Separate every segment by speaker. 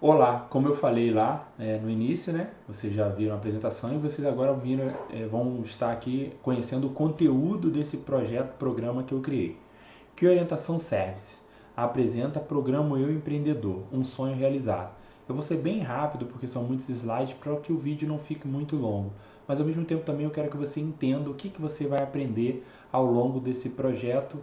Speaker 1: Olá, como eu falei lá no início, né? Vocês já viram a apresentação e vocês agora vão estar aqui conhecendo o conteúdo desse programa que eu criei. Que Orientação Service apresenta Programa Eu Empreendedor, um sonho realizado. Eu vou ser bem rápido porque são muitos slides para que o vídeo não fique muito longo, mas ao mesmo tempo também eu quero que você entenda o que você vai aprender ao longo desse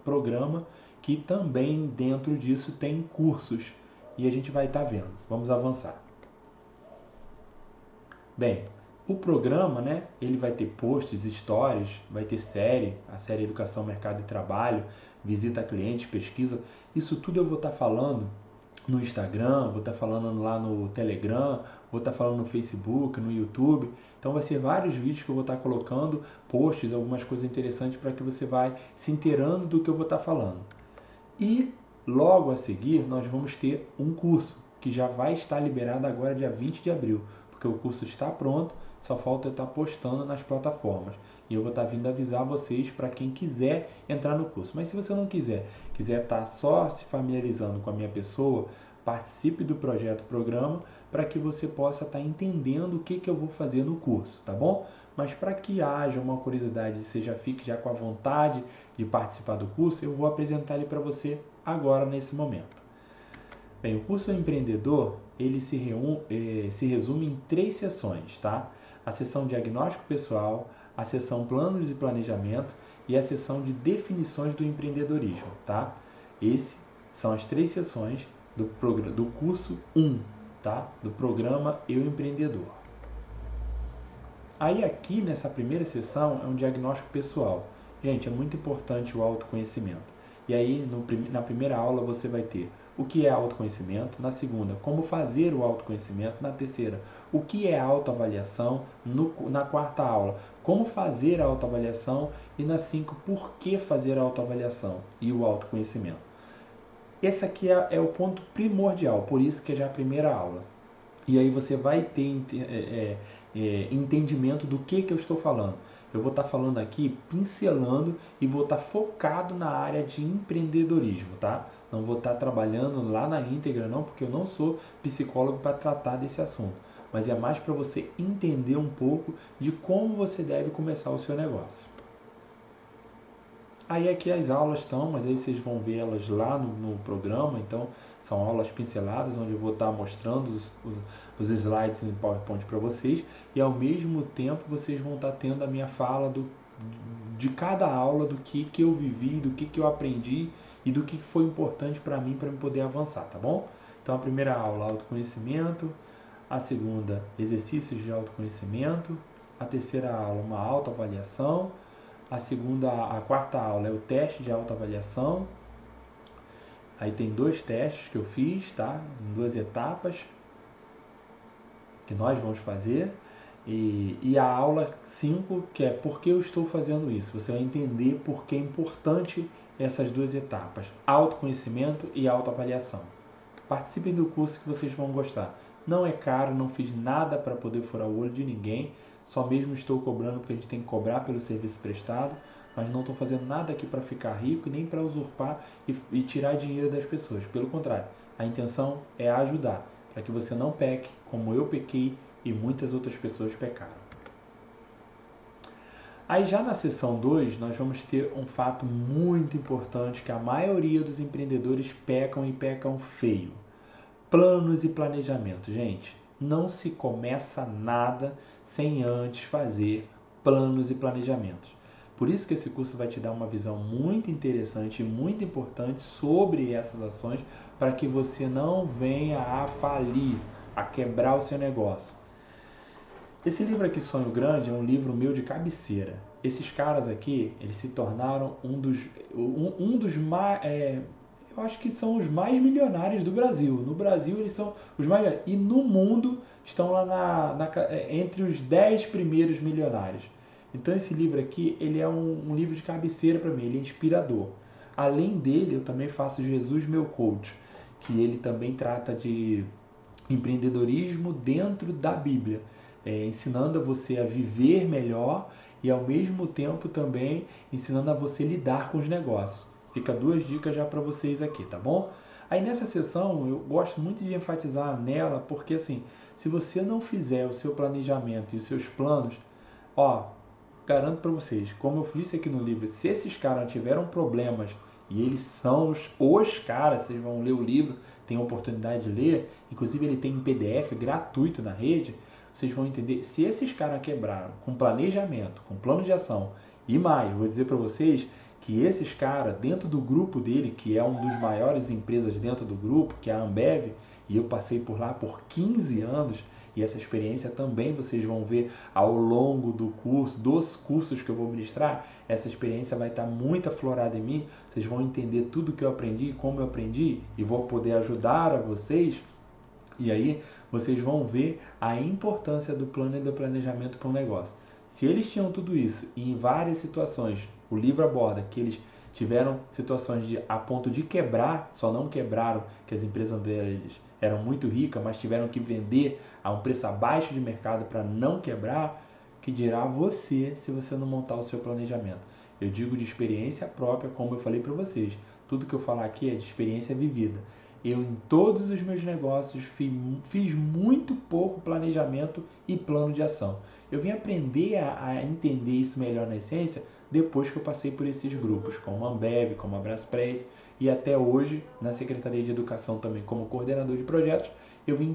Speaker 1: programa, que também dentro disso tem cursos e a gente vai estar vendo. Vamos avançar. Bem, o programa, né, ele vai ter posts, stories, vai ter a série Educação, Mercado e Trabalho, visita a clientes, pesquisa. Isso tudo eu vou estar falando no Instagram, vou estar falando lá no Telegram, vou estar falando no Facebook, no YouTube. Então vai ser vários vídeos que eu vou estar colocando, posts, algumas coisas interessantes para que você vai se inteirando do que eu vou estar falando. E logo a seguir nós vamos ter um curso que já vai estar liberado agora dia 20 de abril, porque o curso está pronto, só falta eu estar postando nas plataformas. E eu vou estar vindo avisar vocês para quem quiser entrar no curso. Mas se você não quiser estar só se familiarizando com a minha pessoa, participe do projeto programa para que você possa estar entendendo o que eu vou fazer no curso, tá bom? Mas para que haja uma curiosidade e você já fique já com a vontade de participar do curso, eu vou apresentar ele para você agora nesse momento. Bem, o curso empreendedor ele se resume em 3 sessões, tá? A sessão diagnóstico pessoal, a sessão planos e planejamento e a sessão de definições do empreendedorismo, tá? Essas são as 3 sessões do curso 1, tá? Do programa Eu Empreendedor. Aí aqui nessa primeira sessão é um diagnóstico pessoal. Gente, é muito importante o autoconhecimento. E aí na primeira aula você vai ter o que é autoconhecimento, na segunda, como fazer o autoconhecimento, na terceira, o que é autoavaliação, na quarta aula, como fazer a autoavaliação e na 5, por que fazer a autoavaliação e o autoconhecimento. Esse aqui é o ponto primordial, por isso que é já a primeira aula. E aí você vai ter entendimento do que eu estou falando. Eu vou estar falando aqui, pincelando e vou estar focado na área de empreendedorismo, tá? Não vou estar trabalhando lá na íntegra não, porque eu não sou psicólogo para tratar desse assunto. Mas é mais para você entender um pouco de como você deve começar o seu negócio. Aí aqui as aulas estão, mas aí vocês vão ver elas lá no programa, então são aulas pinceladas, onde eu vou estar mostrando os slides em PowerPoint para vocês, e ao mesmo tempo vocês vão estar tendo a minha fala de cada aula, do que eu vivi, do que eu aprendi e do que foi importante para mim poder avançar, tá bom? Então a primeira aula, autoconhecimento, a segunda, exercícios de autoconhecimento, a terceira aula, uma autoavaliação, a quarta aula é o teste de autoavaliação. Aí tem 2 testes que eu fiz, tá? Em 2 etapas que nós vamos fazer. E a aula 5, que é por que eu estou fazendo isso. Você vai entender por que é importante essas 2 etapas, autoconhecimento e autoavaliação. Participem do curso que vocês vão gostar. Não é caro, não fiz nada para poder furar o olho de ninguém, só mesmo estou cobrando porque a gente tem que cobrar pelo serviço prestado, mas não estou fazendo nada aqui para ficar rico e nem para usurpar e tirar dinheiro das pessoas. Pelo contrário, a intenção é ajudar, para que você não peque como eu pequei e muitas outras pessoas pecaram. Aí já na sessão 2, nós vamos ter um fato muito importante que a maioria dos empreendedores pecam e pecam feio. Planos e planejamento. Gente, não se começa nada sem antes fazer planos e planejamentos. Por isso que esse curso vai te dar uma visão muito interessante e muito importante sobre essas ações para que você não venha a falir, a quebrar o seu negócio. Esse livro aqui, Sonho Grande, é um livro meu de cabeceira. Esses caras aqui, eles se tornaram um dos mais... eu acho que são os mais milionários do Brasil. No Brasil, eles são os mais milionários. E no mundo, estão lá entre os 10 primeiros milionários. Então, esse livro aqui, ele é um livro de cabeceira para mim. Ele é inspirador. Além dele, eu também faço Jesus Meu Coach, que ele também trata de empreendedorismo dentro da Bíblia, ensinando a você a viver melhor e ao mesmo tempo também ensinando a você lidar com os negócios. Fica 2 dicas já para vocês aqui, tá bom? Aí nessa sessão eu gosto muito de enfatizar nela, porque assim, se você não fizer o seu planejamento e os seus planos, ó, garanto para vocês, como eu disse aqui no livro, se esses caras tiveram problemas e eles são os caras, vocês vão ler o livro, tem a oportunidade de ler, inclusive ele tem em PDF gratuito na rede, vocês vão entender, se esses caras quebraram com planejamento, com plano de ação e mais, vou dizer para vocês que esses caras, dentro do grupo dele, que é um dos maiores empresas dentro do grupo, que é a Ambev, e eu passei por lá por 15 anos, e essa experiência também vocês vão ver ao longo do curso, dos cursos que eu vou ministrar, essa experiência vai estar muito aflorada em mim, vocês vão entender tudo que eu aprendi, como eu aprendi, e vou poder ajudar a vocês. E aí vocês vão ver a importância do plano e do planejamento para um negócio. Se eles tinham tudo isso e em várias situações, o livro aborda que eles tiveram situações a ponto de quebrar, só não quebraram que as empresas deles eram muito ricas, mas tiveram que vender a um preço abaixo de mercado para não quebrar, que dirá você se você não montar o seu planejamento. Eu digo de experiência própria, como eu falei para vocês. Tudo que eu falar aqui é de experiência vivida. Eu, em todos os meus negócios, fiz muito pouco planejamento e plano de ação. Eu vim aprender a entender isso melhor na essência depois que eu passei por esses grupos, como a Ambev, como a Braspress, e até hoje, na Secretaria de Educação também, como coordenador de projetos, eu vim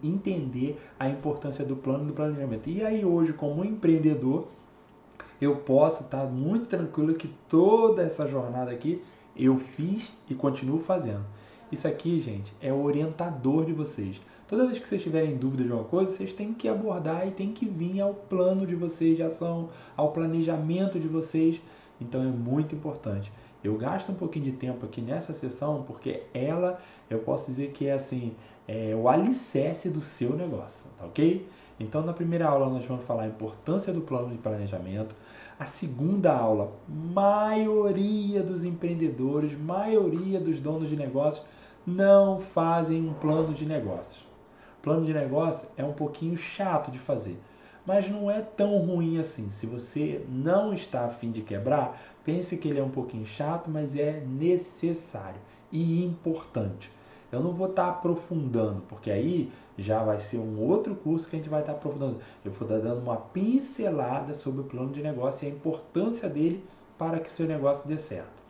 Speaker 1: entender a importância do plano e do planejamento. E aí hoje, como empreendedor, eu posso estar muito tranquilo que toda essa jornada aqui eu fiz e continuo fazendo. Isso aqui, gente, é o orientador de vocês. Toda vez que vocês tiverem dúvida de alguma coisa, vocês têm que abordar e têm que vir ao plano de vocês de ação, ao planejamento de vocês. Então é muito importante. Eu gasto um pouquinho de tempo aqui nessa sessão porque ela, eu posso dizer que é assim, é o alicerce do seu negócio, tá ok? Então na primeira aula nós vamos falar a importância do plano de planejamento. A segunda aula, maioria dos empreendedores, maioria dos donos de negócios não fazem um plano de negócios. Plano de negócio é um pouquinho chato de fazer, mas não é tão ruim assim. Se você não está a fim de quebrar, pense que ele é um pouquinho chato, mas é necessário e importante. Eu não vou estar aprofundando, porque aí já vai ser um outro curso que a gente vai estar aprofundando. Eu vou estar dando uma pincelada sobre o plano de negócio e a importância dele para que seu negócio dê certo.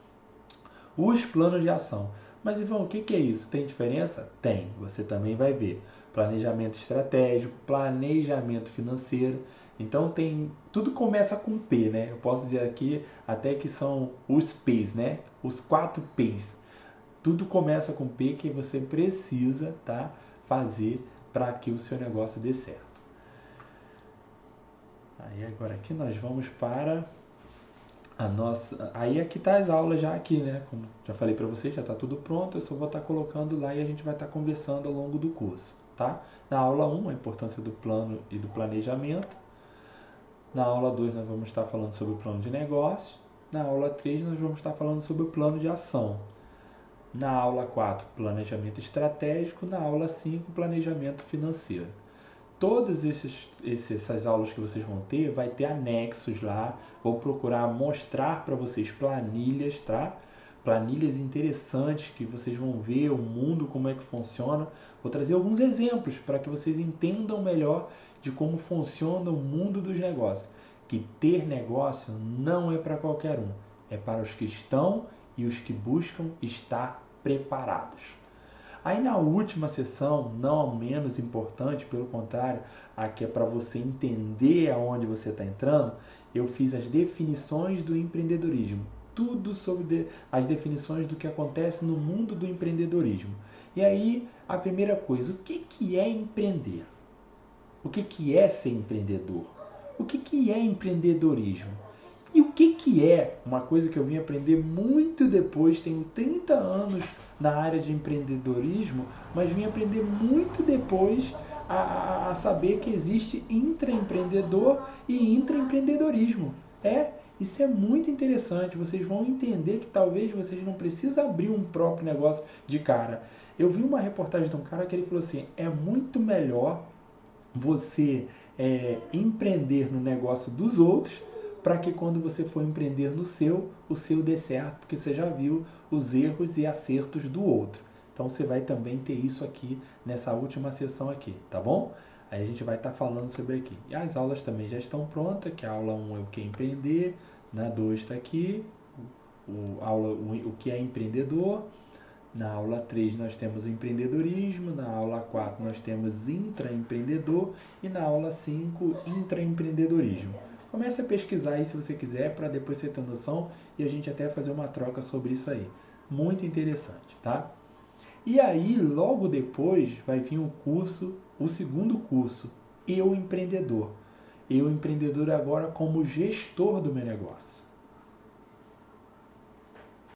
Speaker 1: Os planos de ação. Mas, Ivan, o que é isso? Tem diferença? Tem. Você também vai ver. Planejamento estratégico, planejamento financeiro. Então, tudo começa com P, né? Eu posso dizer aqui até que são os P's, né? Os 4 P's. Tudo começa com P que você precisa, tá, fazer para que o seu negócio dê certo. Aí agora aqui nós vamos para a nossa... Aí aqui tá as aulas já aqui, né? Como já falei para vocês, já está tudo pronto. Eu só vou estar colocando lá e a gente vai estar conversando ao longo do curso, tá? Na aula 1, a importância do plano e do planejamento. Na aula 2, nós vamos estar falando sobre o plano de negócios. Na aula 3, nós vamos estar falando sobre o plano de ação. Na aula 4, planejamento estratégico. Na aula 5, planejamento financeiro. Todas essas aulas que vocês vão ter, vai ter anexos lá. Vou procurar mostrar para vocês planilhas, tá? Planilhas interessantes que vocês vão ver o mundo, como é que funciona. Vou trazer alguns exemplos para que vocês entendam melhor de como funciona o mundo dos negócios. Que ter negócio não é para qualquer um. É para os que estão e os que buscam estar preparados. Aí na última sessão, não menos importante, pelo contrário, aqui é para você entender aonde você está entrando, eu fiz as definições do empreendedorismo. Tudo sobre as definições do que acontece no mundo do empreendedorismo. E aí, a primeira coisa, o que é empreender? O que é ser empreendedor? O que é empreendedorismo? E o que é uma coisa que eu vim aprender muito depois, tenho 30 anos na área de empreendedorismo, mas vim aprender muito depois a saber que existe intraempreendedor e intraempreendedorismo. Isso é muito interessante, vocês vão entender que talvez vocês não precisem abrir um próprio negócio de cara. Eu vi uma reportagem de um cara que ele falou assim, é muito melhor você empreender no negócio dos outros para que quando você for empreender no seu, o seu dê certo, porque você já viu os erros e acertos do outro. Então você vai também ter isso aqui nessa última sessão aqui, tá bom? Aí a gente vai estar falando sobre aqui. E as aulas também já estão prontas, que a aula 1 é o que é empreender, na 2 está aqui, o que é empreendedor. Na aula 3 nós temos empreendedorismo, na aula 4 nós temos intraempreendedor e na aula 5 intraempreendedorismo. Comece a pesquisar aí se você quiser, para depois você ter noção e a gente até fazer uma troca sobre isso aí. Muito interessante, tá? E aí, logo depois, vai vir o segundo curso, Eu Empreendedor. Eu Empreendedor agora como gestor do meu negócio.